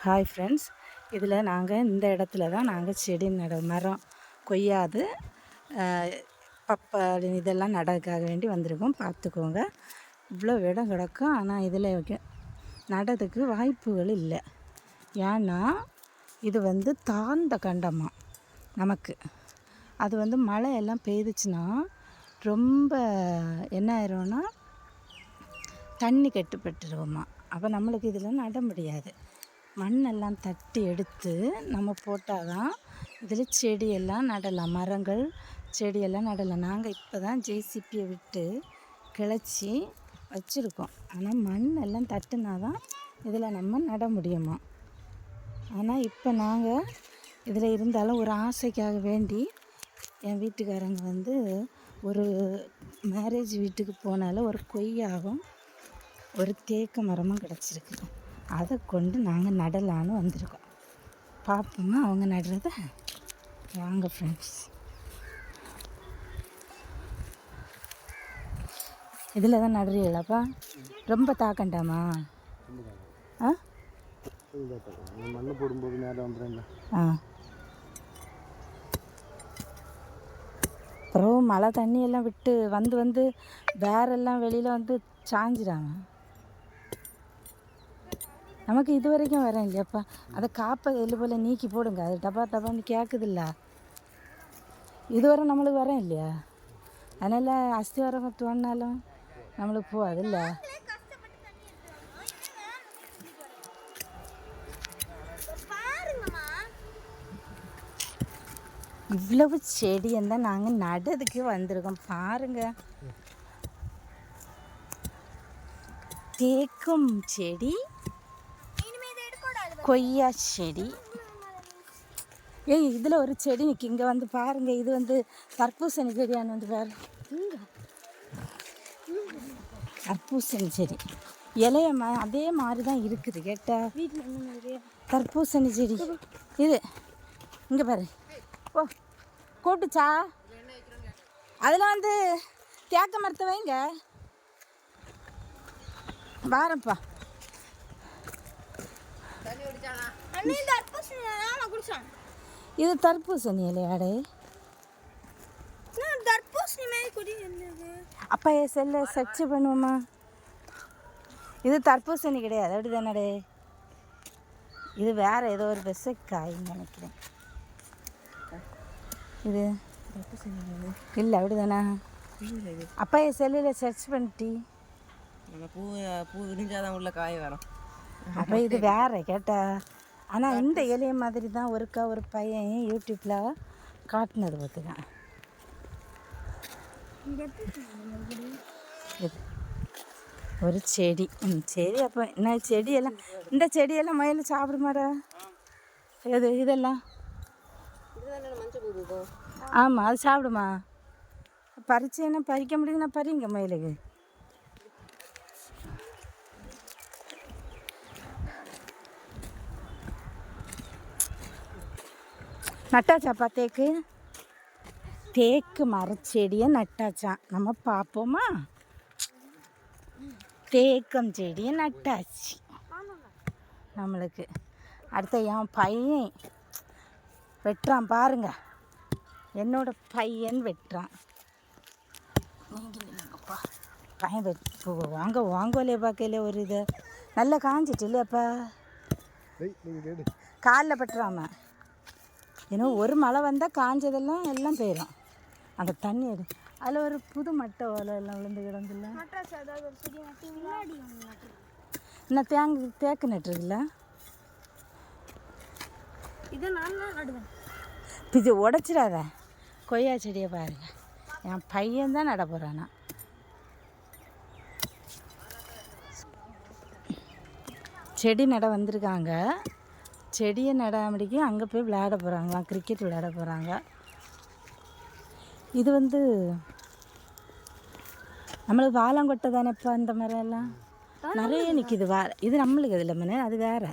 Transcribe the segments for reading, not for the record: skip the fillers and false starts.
Hi friends, இதில் நாங்கள் இந்த இடத்துல தான் நாங்கள் செடி மரம் கொய்யாது பப்பாளி இதெல்லாம் நடக்காக வேண்டி வந்திருக்கோம். பார்த்துக்கோங்க, இவ்வளோ இடம் கிடக்கும். ஆனால் இதில் நடதுக்கு வாய்ப்புகள் இல்லை. ஏன்னா இது தாழ்ந்த கண்டமாக நமக்கு. அது மழையெல்லாம் பெய்துச்சுன்னா ரொம்ப என்ன ஆயிரும்னா தண்ணி கட்டுப்பட்டுருவோமா. அப்போ நம்மளுக்கு இதில் நட முடியாது. மண்ணெல்லாம் தட்டி எடுத்து நம்ம போட்டால் தான் இதில் செடியெல்லாம் நடலாம், மரங்கள் செடியெல்லாம் நடலாம். நாங்கள் இப்போ தான் ஜேசிபியை விட்டு கிளச்சி வச்சுருக்கோம். ஆனால் மண் எல்லாம் தட்டுனா தான் இதில் நம்ம நட முடியுமா. ஆனால் இப்போ நாங்கள் இதில் இருந்தாலும் ஒரு ஆசைக்காக வேண்டி என் வீட்டுக்காரங்க ஒரு மேரேஜ் வீட்டுக்கு போனாலும் ஒரு கொய்யாவும் ஒரு தேக்கு மரமும் கிடச்சிருக்கு. அதை கொண்டு நாங்கள் நடலான்னு வந்திருக்கோம். பார்ப்போமா அவங்க நடுறத? வாங்க ஃப்ரெண்ட்ஸ். இதில் தான் நடுறீங்களாப்பா? ரொம்ப தாக்கண்டாமா? ஆ மண்ணு போடும்போது நேரம் அப்புறம் மழை தண்ணியெல்லாம் விட்டு வந்து வேறெல்லாம் வெளியில் சாஞ்சிடாங்க. நமக்கு இது வரைக்கும் வரேன் இல்லையாப்பா. அதை காப்பை எள்ளு போல் நீக்கி போடுங்க. அது டப்பா டப்பான்னு கேட்குதில்ல. இதுவரை நம்மளுக்கு வரேன் இல்லையா. அதனால் அஸ்திவாரம் தோணினாலும் நம்மளுக்கு போகாதில்ல. இவ்வளவு செடியன் தான் நாங்கள் நடதுக்கு வந்திருக்கோம். பாருங்க, தேக்கும் செடி, கொய்யா செடி. இதில் ஒரு செடி நிற்கி. இங்கே பாருங்கள், இது தர்பூசணி செடியான்னு பாரு. தர்பூசணி செடி இலைய அதே மாதிரி தான் இருக்குது. கேட்டால் தர்பூசணி செடி இது இங்கே பாரு. ஓ கூட்டுச்சா? அதில் தேக்க மரத்தை வைங்க. வாரப்பா. இது தர்பூசணி இலையாடே. அப்பா செல்ல சர்ச் பண்ணுவோமா? இது தர்பூசணி கிடையாது, அப்படி தானடே? இது வேற ஏதோ ஒரு விசக்காயின்னு நினைக்கிறேன். இது இல்லை, அப்படி தானே? அப்பா செல்லில் சர்ச் பண்ணிட்டி பூ விரிஞ்சாதான் உள்ள காய வரும். அப்போ இது வேற கேட்டா. ஆனால் இந்த இலைய மாதிரி தான் ஒரு பையன் யூடியூப்பில் காட்டினது பார்த்துக்கேன். ஒரு செடி சரி. அப்போ என்ன செடியெல்லாம், இந்த செடியெல்லாம் மயில் சாப்பிடுமாடா? இதெல்லாம் ஆமாம், அது சாப்பிடுமா? பறிச்சு என்ன பறிக்க முடியுதுன்னா பறிங்க மயிலுக்கு. நட்டாச்சாப்பா தேக்கு மரச்செடியை நட்டாச்சான். நம்ம பார்ப்போமா? தேக்கம் செடியை நட்டாச்சு நம்மளுக்கு. அடுத்த என் பையன் வெட்டுறான் பாருங்க. என்னோட பையன் வெட்டுறான். நீங்கப்பா பையன் வாங்கலையே பார்க்கல. ஒரு இது நல்லா காஞ்சிட்டு இல்லையாப்பா? காலில் பட்டுறாம. ஏன்னா ஒரு மழை வந்தால் காஞ்சதெல்லாம் எல்லாம் போயிடும். அந்த தண்ணி அதில் ஒரு புது மட்டை ஓலை எல்லாம் விழுந்து கிடந்துல. இன்னும் தேக்கு நட்டுருக்குல்ல. இது உடைச்சிடாத. கொய்யா செடியை பாருங்க. என் பையன் தான் நட போகிறானா. செடி நட வந்திருக்காங்க. செடியை நடாமடிக்கு அங்கே போய் விளையாட போகிறாங்களாம், கிரிக்கெட் விளையாட போகிறாங்க. இது நம்மளுக்கு வாழங்கொட்டை தானேப்பா. இந்த மரம் எல்லாம் நிறைய நிற்கிது. இது நம்மளுக்கு இதில் மன அது வேறு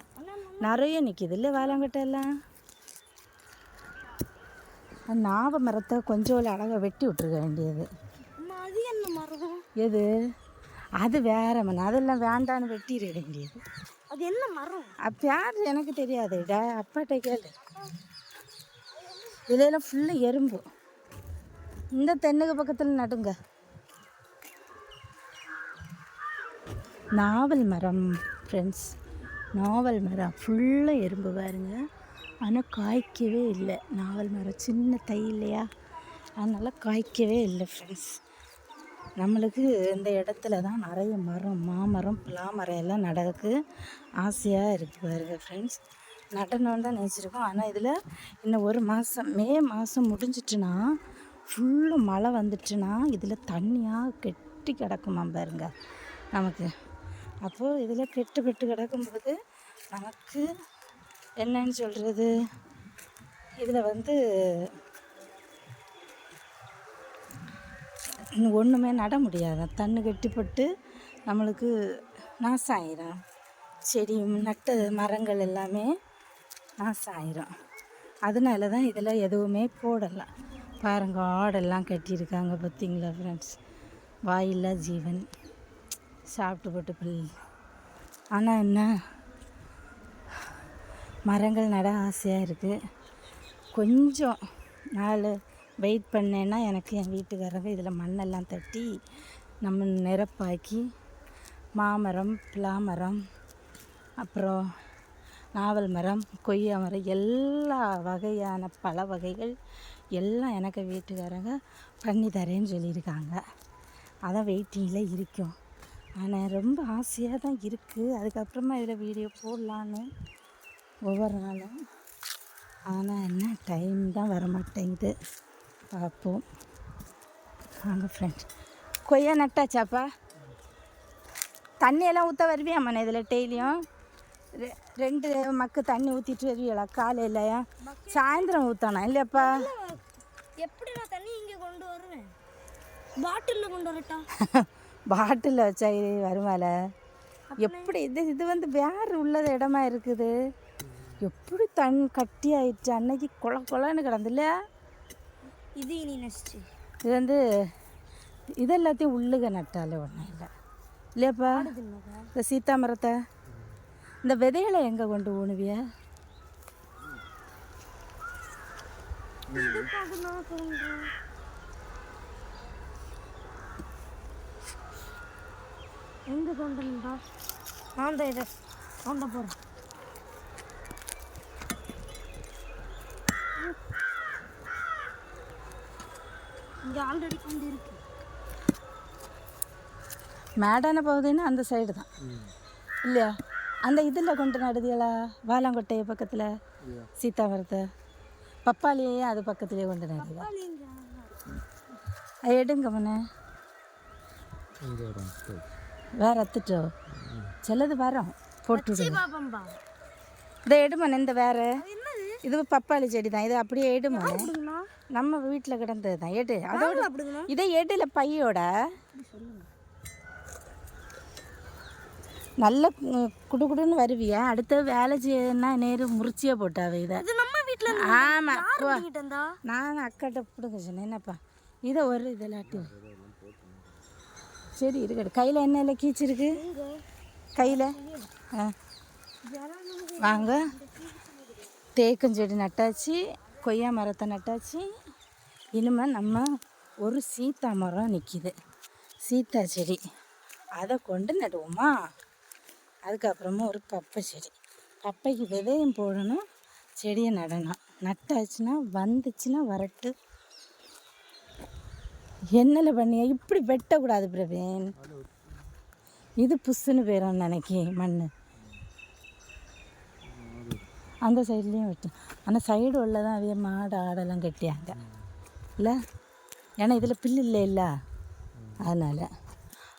நிறைய நிற்கிது இல்லை வாழங்கொட்டை எல்லாம். நாவ மரத்தை கொஞ்சம் அழகாக வெட்டி விட்டுருக்க வேண்டியது. எது? அது வேற மன, அதெல்லாம் வேண்டான்னு வெட்டிட வேண்டியது. அது என்ன மரம்? அப்போ யார் எனக்கு தெரியாதுடா, அப்பாட்ட கேளு. இதுலாம் ஃபுல்லாக எறும்பு. இந்த தென்னுக்கு பக்கத்தில் நடுங்க. நாவல் மரம் ஃப்ரெண்ட்ஸ், நாவல் மரம் ஃபுல்லாக எறும்பு பாருங்க. ஆனால் காய்க்கவே இல்லை. நாவல் மரம் சின்ன தை இல்லையா, அதனால் காய்க்கவே இல்லை ஃப்ரெண்ட்ஸ். நம்மளுக்கு இந்த இடத்துல தான் நிறைய மரம், மாமரம், பலாமரம் எல்லாம் நடக்கு ஆசையாக இருக்குது பாருங்க ஃப்ரெண்ட்ஸ். நடணுன்னு தான் நினச்சிருக்கோம். ஆனால் இதில் இன்னும் ஒரு மாதம், மே மாதம் முடிஞ்சிட்டுனா ஃபுல்லாக மழை வந்துட்டுனா இதில் தண்ணியாக கெட்டி கிடக்குமா பாருங்க நமக்கு. அப்போது இதில் கெட்டு கிடக்கும்போது நமக்கு என்னன்னு சொல்கிறது, இதில் வந்து ஒன்றுமே நட முடியாது. தண்ணி கெட்டிப்பட்டு நம்மளுக்கு நாசம் ஆயிரும். செடி நட்ட மரங்கள் எல்லாமே நாசம் ஆயிரும். அதனால தான் இதில் எதுவுமே போடலை. பாருங்க, ஆடெல்லாம் கட்டியிருக்காங்க பார்த்தீங்களா ஃப்ரெண்ட்ஸ். வாயில்லா ஜீவன், சாப்பிட்டு போட்டு பில். ஆனால் என்ன, மரங்கள் நட ஆசையாக இருக்குது. கொஞ்சம் நாள் வெயிட் பண்ணேன்னா எனக்கு என் வீட்டுக்காரங்க இதில் மண்ணெல்லாம் தட்டி நம்ம நிரப்பாக்கி மாமரம், பிலாமரம், அப்புறம் நாவல் மரம், கொய்யா மரம், எல்லா வகையான பல வகைகள் எல்லாம் எனக்கு வீட்டுக்காரங்க பண்ணி தரேன்னு சொல்லியிருக்காங்க. அதான் வெயிட்டிங்கில் இருக்கும். ஆனால் ரொம்ப ஆசையாக தான் இருக்குது. அதுக்கப்புறமா இதில் வீடியோ போடலான்னு ஒவ்வொரு நாளும். ஆனால் என்ன, டைம் தான் வர மாட்டேங்குது. பார்ப்போம் வாங்க ஃப்ரெண்ட்ஸ். கொய்யா நட்டாச்சாப்பா? தண்ணியெல்லாம் ஊற்ற வருவியாம்மா இதில் டெய்லியும்? 2 மக்கு தண்ணி ஊற்றிட்டு வருவீங்களா? காலையிலையா சாயந்தரம் ஊற்றணும் இல்லையாப்பா? எப்படி நான் தண்ணி இங்கே கொண்டு வருவேன்? பாட்டிலில் கொண்டு வரட்டா? பாட்டிலில் வச்சா வருமால? எப்படி இது வந்து வேறு உள்ளது இடமா இருக்குது. எப்படி கட்டி ஆயிடுச்சு. அன்னைக்கு கொலன்னு கிடந்துல்ல. இது இனி நெக்ஸ்ட்டு இது வந்து இது எல்லாத்தையும் உள்ளுக நட்டாலே ஒன்றும் இல்லை இல்லையாப்பா? இந்த சீத்தா மரத்தை, இந்த விதைகளை எங்கே கொண்டு ஊணுவிய? எங்கே கொண்டுப்பா? நான் தான் இதை கொண்ட போகிறேன். இங்கே ஆல்ரெடி கொண்டு இருக்கு. மேடான போகுதுன்னா அந்த சைடு தான் இல்லையா? அந்த இதில் கொண்டு நடுதியலா? வாலாங்கொட்டைய பக்கத்தில் சீத்தா மரத்தை, பப்பாளியே அது பக்கத்துலேயே கொண்டு நடுதியா? எடுங்க முன்னே வேற அத்துட்டோ சிலது வரோம் போட்டு இதை எடுமோன்னு. இந்த வேற இது பப்பாளி செடி தான். இது அப்படியே எடுமோன்னு. நம்ம வீட்டில் கிடந்தது தான். எடு அதோட இதை எடுல பையோட நல்ல குடுன்னு வருவியா? அடுத்த வேலை செய்யணும்னா நேரு முறிச்சியாக போட்டாவே இதை. ஆமாம், நான் அக்காட்ட பிடுங்க சொன்னேன். என்னப்பா இதை ஒரு இதெல்லாட்டி சரி இருக்கட்டும். கையில் என்ன இல்லை கீச்சிருக்கு கையில்? வாங்க, தேக்கஞ்செடி நட்டாச்சு, கொய்யா மரத்தை நட்டாச்சு. இனிமேல் நம்ம ஒரு சீத்தா மரம் நிற்கிது, சீத்தா செடி, அதை கொண்டு நடுவோமா? அதுக்கப்புறமா ஒரு பப்பை செடி, பப்பைக்கு விதையும் போடணும், செடியை நடணும். நட்டாச்சுன்னா வந்துச்சுன்னா வரட்டு. என்னல பண்ணியா? இப்படி வெட்டக்கூடாது பிரவீன். இது புஷ்ஷுன்னு போயிடும் நினைக்கி மண். அந்த சைட்லேயும் வெட்டு. ஆனால் சைடு உள்ள தான் அவைய மாடு ஆடெல்லாம் கட்டியாங்க இல்லை? ஏன்னா இதில் பில்லு இல்லை அதனால்.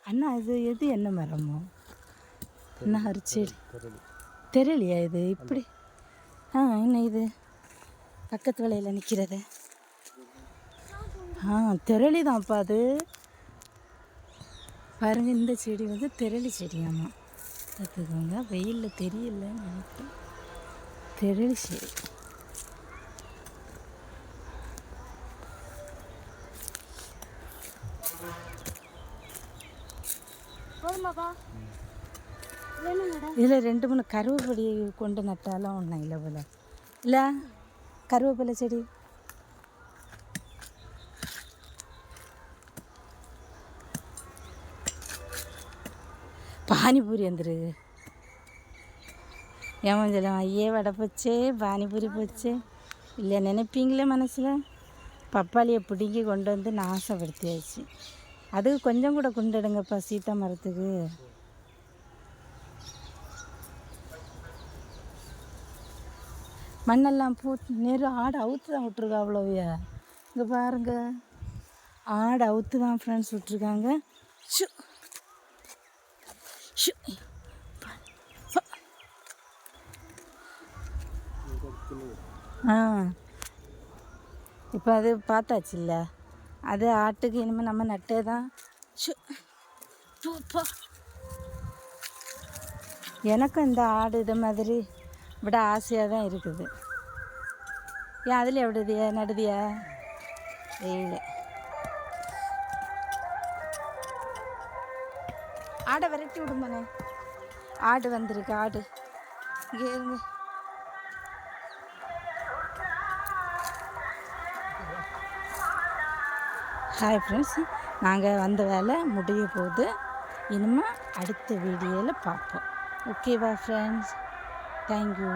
அண்ணா இது எது என்ன மரமோ? என்ன அரிச்செடி தெரியலையா இது? இப்படி என்ன இது பக்கத்து வலையில் நிற்கிறது? தெரளி தான்ப்பா அது. பாருங்க, இந்த செடி வந்து தெரளி செடியாம்மா. பார்த்துக்கோங்க, வெயிலில் தெரியல நினைக்கிறேன். தெரளி செடி. போதுமாப்பா? வேணும்டா. இதில் 2 3 கருவேப்பிலை கொண்டு நட்டாலும் ஒன்றும் இல்லை போல் இல்லை கருவேப்பிலை செடி. பானிபூரி வந்துரு ஏன் சொல்லுவோம் ஐயே வடை போச்சே பானிபூரி போச்சே இல்லை நினைப்பீங்களே மனசில். பப்பாளியை பிடுங்கி கொண்டு வந்து நாசப்படுத்தியாச்சு. அதுக்கு கொஞ்சம் கூட குண்டெடுங்கப்பா சீத்தா மரத்துக்கு. மண்ணெல்லாம் நேரு ஆடு அவுத்து தான் விட்ருக்கா அவ்வளோவையா. இங்கே பாருங்க ஆடு அவுத்து தான் ஃப்ரெண்ட்ஸ் விட்ருக்காங்க. ஷு ஷு ஆ இப்போ அது பார்த்தாச்சு இல்லை அது ஆட்டுக்கு இனிமேல் நம்ம நட்டே தான். ஷு பூப்பா எனக்கும் இந்த ஆடு இது மாதிரி விட ஆசையாக தான் இருக்குது. ஏன் அதில் எப்படிதியா நடுதியா இல்லை ஆடை விரட்டி விடுமானே. ஆடு வந்திருக்கு ஆடு இங்கே இருங்க. ஹாய் ஃப்ரெண்ட்ஸ், நாங்கள் வந்த வேலை முடிய போகுது. இனிமேல் அடுத்த வீடியோவில் பார்ப்போம். ஓகேவா ஃப்ரெண்ட்ஸ்? தேங்க்யூ.